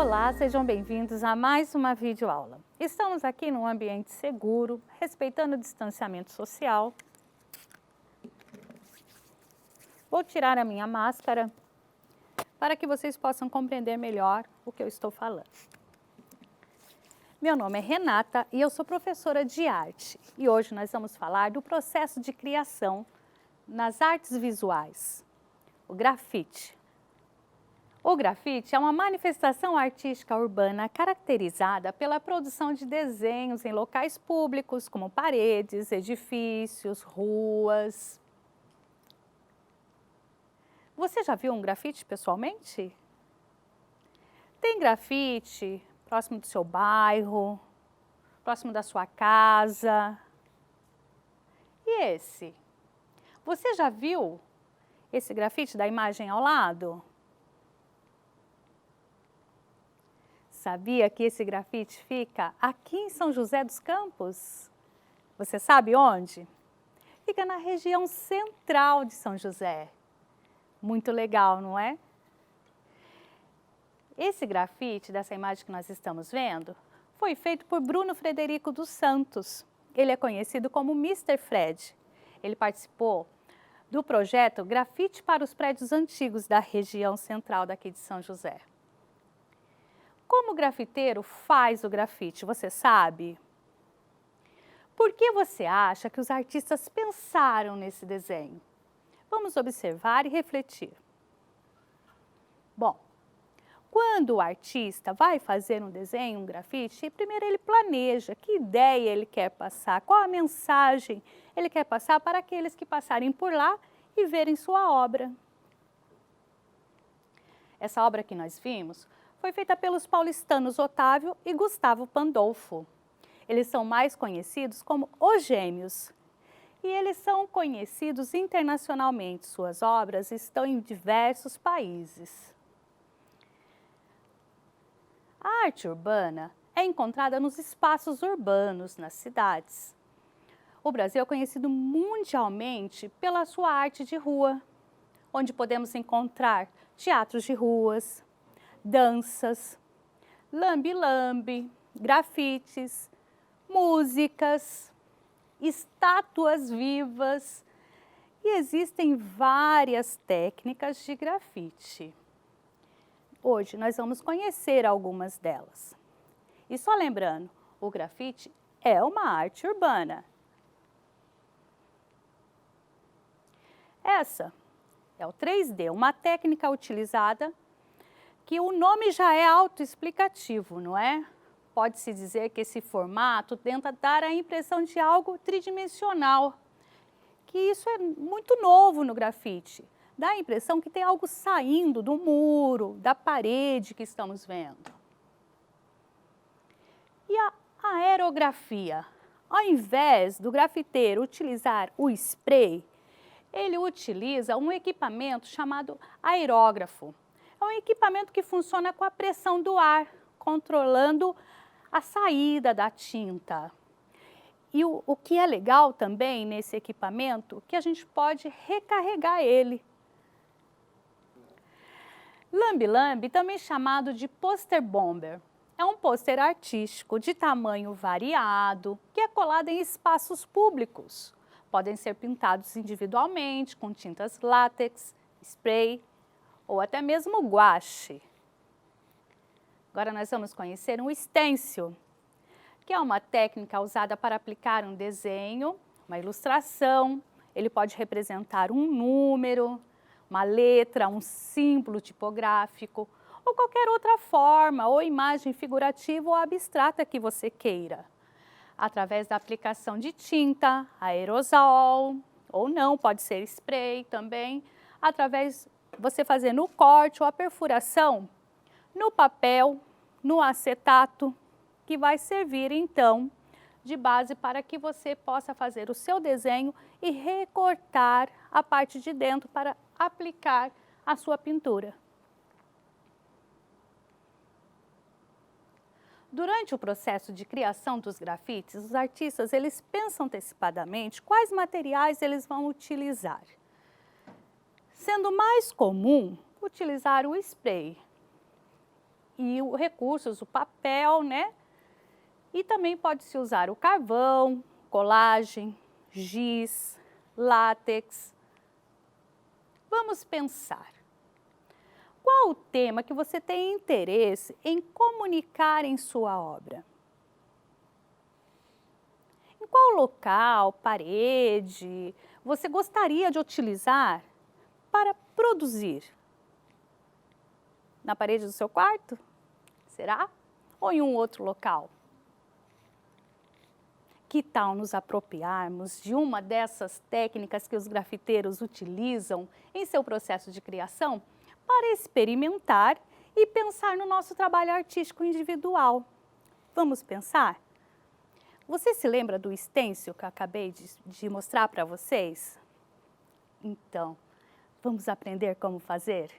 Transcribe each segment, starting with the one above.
Olá, sejam bem-vindos a mais uma videoaula. Estamos aqui num ambiente seguro, respeitando o distanciamento social. Vou tirar a minha máscara para que vocês possam compreender melhor o que eu estou falando. Meu nome é Renata e eu sou professora de arte. E hoje nós vamos falar do processo de criação nas artes visuais, o grafite. O grafite é uma manifestação artística urbana caracterizada pela produção de desenhos em locais públicos, como paredes, edifícios, ruas. Você já viu um grafite pessoalmente? Tem grafite próximo do seu bairro, próximo da sua casa. E esse? Você já viu esse grafite da imagem ao lado? Sabia que esse grafite fica aqui em São José dos Campos? Você sabe onde? Fica na região central de São José. Muito legal, não é? Esse grafite, dessa imagem que nós estamos vendo, foi feito por Bruno Frederico dos Santos. Ele é conhecido como Mr. Fred. Ele participou do projeto Grafite para os Prédios Antigos da região central daqui de São José. Como o grafiteiro faz o grafite, você sabe? Por que você acha que os artistas pensaram nesse desenho? Vamos observar e refletir. Bom, quando o artista vai fazer um desenho, um grafite, primeiro ele planeja que ideia ele quer passar, qual a mensagem ele quer passar para aqueles que passarem por lá e verem sua obra. Essa obra que nós vimos foi feita pelos paulistanos Otávio e Gustavo Pandolfo. Eles são mais conhecidos como os Gêmeos. E eles são conhecidos internacionalmente. Suas obras estão em diversos países. A arte urbana é encontrada nos espaços urbanos, nas cidades. O Brasil é conhecido mundialmente pela sua arte de rua, onde podemos encontrar teatros de ruas, danças, lambe-lambe, grafites, músicas, estátuas vivas e existem várias técnicas de grafite. Hoje nós vamos conhecer algumas delas. E só lembrando, o grafite é uma arte urbana. Essa é o 3D, uma técnica utilizada que o nome já é autoexplicativo, não é? Pode-se dizer que esse formato tenta dar a impressão de algo tridimensional, que isso é muito novo no grafite. Dá a impressão que tem algo saindo do muro, da parede que estamos vendo. E a aerografia? Ao invés do grafiteiro utilizar o spray, ele utiliza um equipamento chamado aerógrafo. É um equipamento que funciona com a pressão do ar, controlando a saída da tinta. E o que é legal também nesse equipamento, que a gente pode recarregar ele. Lambe-lambe, também chamado de pôster bomber, é um pôster artístico de tamanho variado, que é colado em espaços públicos. Podem ser pintados individualmente, com tintas látex, spray, ou até mesmo guache. Agora nós vamos conhecer um stencil, que é uma técnica usada para aplicar um desenho, uma ilustração. Ele pode representar um número, uma letra, um símbolo tipográfico, ou qualquer outra forma ou imagem figurativa ou abstrata que você queira. Através da aplicação de tinta, aerosol, ou não, pode ser spray também, através você fazendo o corte ou a perfuração no papel, no acetato, que vai servir então de base para que você possa fazer o seu desenho e recortar a parte de dentro para aplicar a sua pintura. Durante o processo de criação dos grafites, os artistas eles pensam antecipadamente quais materiais eles vão utilizar. Sendo mais comum utilizar o spray. e os recursos, o papel, né? E também pode-se usar o carvão, colagem, giz, látex. Vamos pensar. Qual o tema que você tem interesse em comunicar em sua obra? Em qual local, parede, você gostaria de utilizar para produzir? Na parede do seu quarto? Será? Ou em um outro local? Que tal nos apropriarmos de uma dessas técnicas que os grafiteiros utilizam em seu processo de criação para experimentar e pensar no nosso trabalho artístico individual? Vamos pensar? Você se lembra do stencil que eu acabei de mostrar para vocês? Então, vamos aprender como fazer?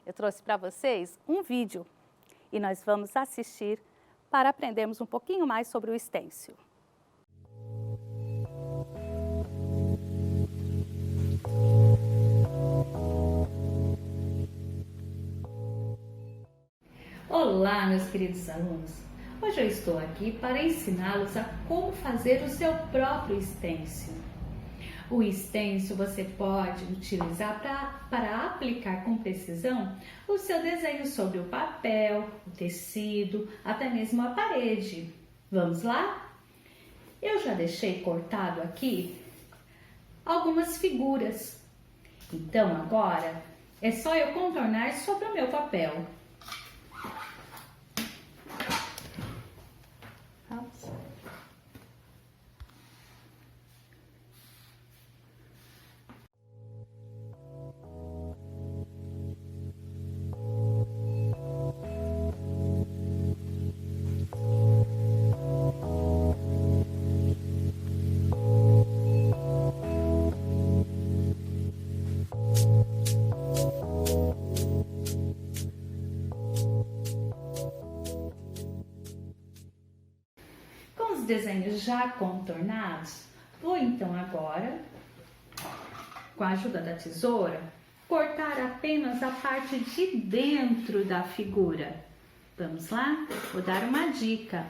Eu trouxe para vocês um vídeo e nós vamos assistir para aprendermos um pouquinho mais sobre o stencil. Olá, meus queridos alunos! Hoje eu estou aqui para ensiná-los a como fazer o seu próprio stencil. O stencil você pode utilizar para aplicar com precisão o seu desenho sobre o papel, o tecido, até mesmo a parede. Vamos lá? Eu já deixei cortado aqui algumas figuras. Então agora é só eu contornar sobre o meu papel. Desenhos já contornados, vou então agora, com a ajuda da tesoura, cortar apenas a parte de dentro da figura. Vamos lá? Vou dar uma dica.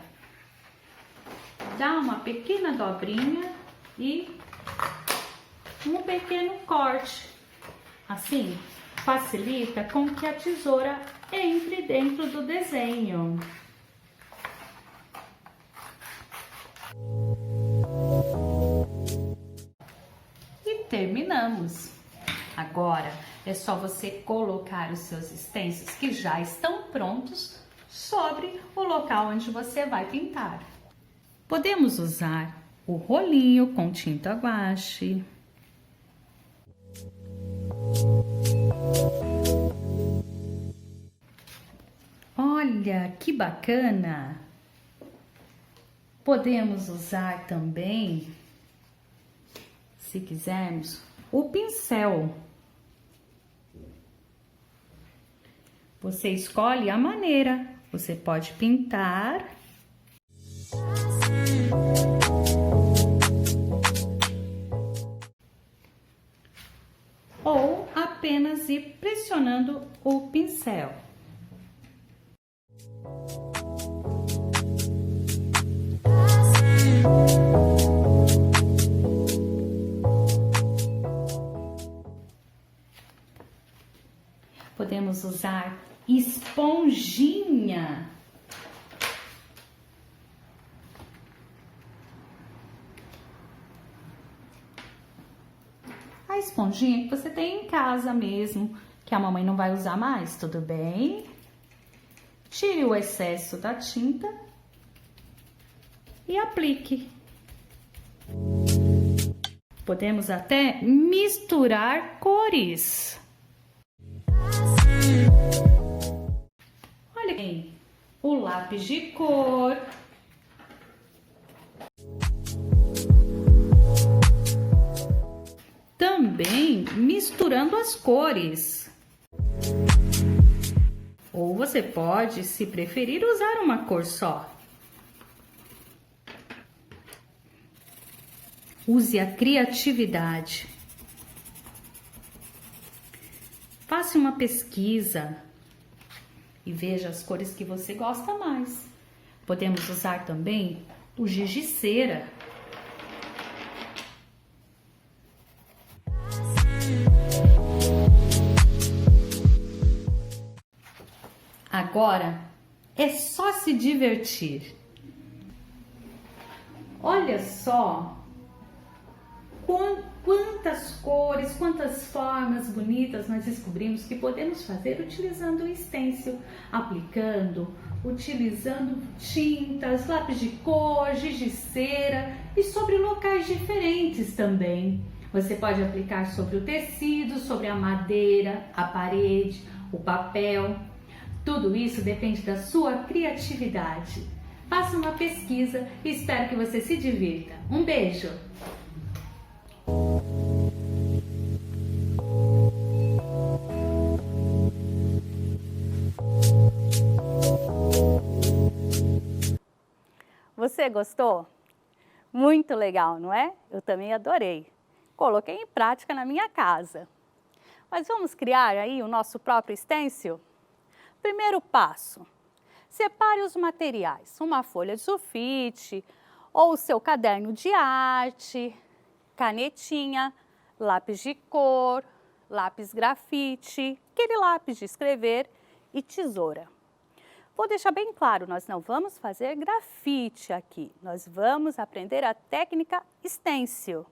Dá uma pequena dobrinha e um pequeno corte. Assim, facilita com que a tesoura entre dentro do desenho. Terminamos. Agora é só você colocar os seus stencils que já estão prontos sobre o local onde você vai pintar. Podemos usar o rolinho com tinta guache. Olha que bacana! Podemos usar também, se quisermos, o pincel. Você escolhe a maneira. Você pode pintar. Ou apenas ir pressionando o pincel. Podemos usar esponjinha. A esponjinha que você tem em casa mesmo, que a mamãe não vai usar mais, tudo bem? Tire o excesso da tinta e aplique. Podemos até misturar cores. Olha aí, o lápis de cor. Também misturando as cores. Ou você pode, se preferir, usar uma cor só. Use a criatividade. Faça uma pesquisa. e veja as cores que você gosta mais. Podemos usar também o giz de cera. Agora é só se divertir. Olha só quantas cores, quantas formas bonitas nós descobrimos que podemos fazer utilizando o stencil, utilizando tintas, lápis de cor, giz de cera e sobre locais diferentes também. Você pode aplicar sobre o tecido, sobre a madeira, a parede, o papel. Tudo isso depende da sua criatividade. Faça uma pesquisa e espero que você se divirta. Um beijo! Você gostou? Muito legal, não é? Eu também adorei. Coloquei em prática na minha casa. Mas vamos criar aí o nosso próprio stencil? Primeiro passo, separe os materiais, uma folha de sulfite ou o seu caderno de arte, canetinha, lápis de cor, lápis grafite, aquele lápis de escrever e tesoura. Vou deixar bem claro, nós não vamos fazer grafite aqui, nós vamos aprender a técnica stencil,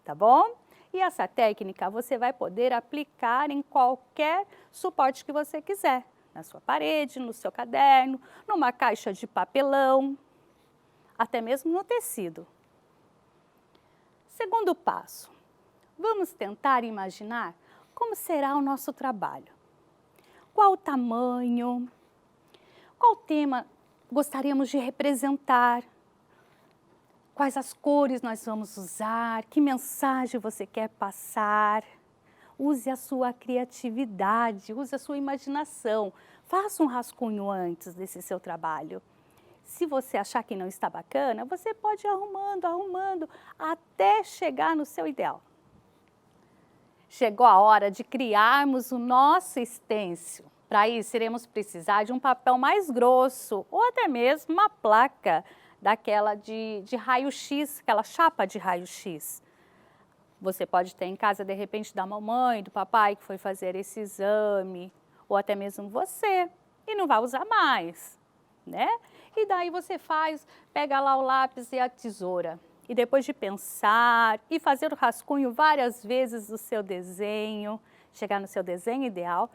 tá bom? E essa técnica você vai poder aplicar em qualquer suporte que você quiser. Na sua parede, no seu caderno, numa caixa de papelão, até mesmo no tecido. Segundo passo, vamos tentar imaginar como será o nosso trabalho. Qual o tamanho, qual tema gostaríamos de representar, quais as cores nós vamos usar, que mensagem você quer passar. Use a sua criatividade, use a sua imaginação. Faça um rascunho antes desse seu trabalho. Se você achar que não está bacana, você pode ir arrumando, até chegar no seu ideal. Chegou a hora de criarmos o nosso stencil. Para isso, iremos precisar de um papel mais grosso ou até mesmo uma placa daquela de raio-x, aquela chapa de raio-x. Você pode ter em casa, de repente, da mamãe, do papai que foi fazer esse exame, ou até mesmo você, e não vai usar mais, né? E daí você pega lá o lápis e a tesoura. E depois de pensar e fazer o rascunho várias vezes do seu desenho, chegar no seu desenho ideal,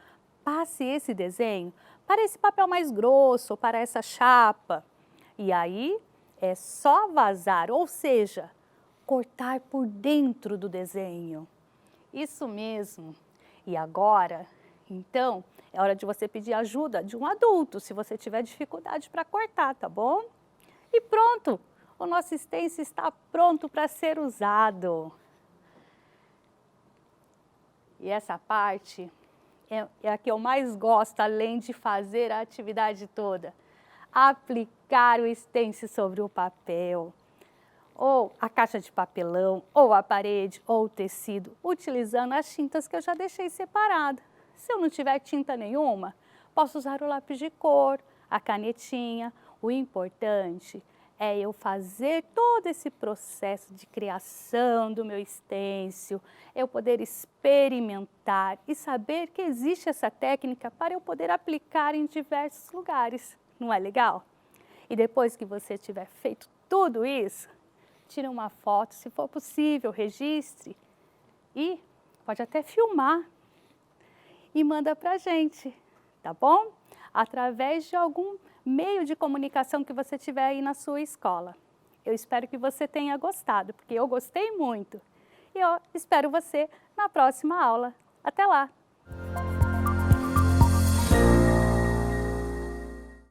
passe esse desenho para esse papel mais grosso, para essa chapa. E aí é só vazar, ou seja, cortar por dentro do desenho. Isso mesmo. E agora, então, é hora de você pedir ajuda de um adulto, se você tiver dificuldade para cortar, tá bom? E pronto! O nosso stencil está pronto para ser usado. E essa parte é a que eu mais gosto, além de fazer a atividade toda. Aplicar o stencil sobre o papel, ou a caixa de papelão, ou a parede, ou o tecido, utilizando as tintas que eu já deixei separado. Se eu não tiver tinta nenhuma, posso usar o lápis de cor, a canetinha. O importante é eu fazer todo esse processo de criação do meu stencil, eu poder experimentar e saber que existe essa técnica para eu poder aplicar em diversos lugares. Não é legal? E depois que você tiver feito tudo isso, tire uma foto, se for possível, registre e pode até filmar e manda pra gente, tá bom? Através de algum meio de comunicação que você tiver aí na sua escola. Eu espero que você tenha gostado, porque eu gostei muito. E eu espero você na próxima aula. Até lá!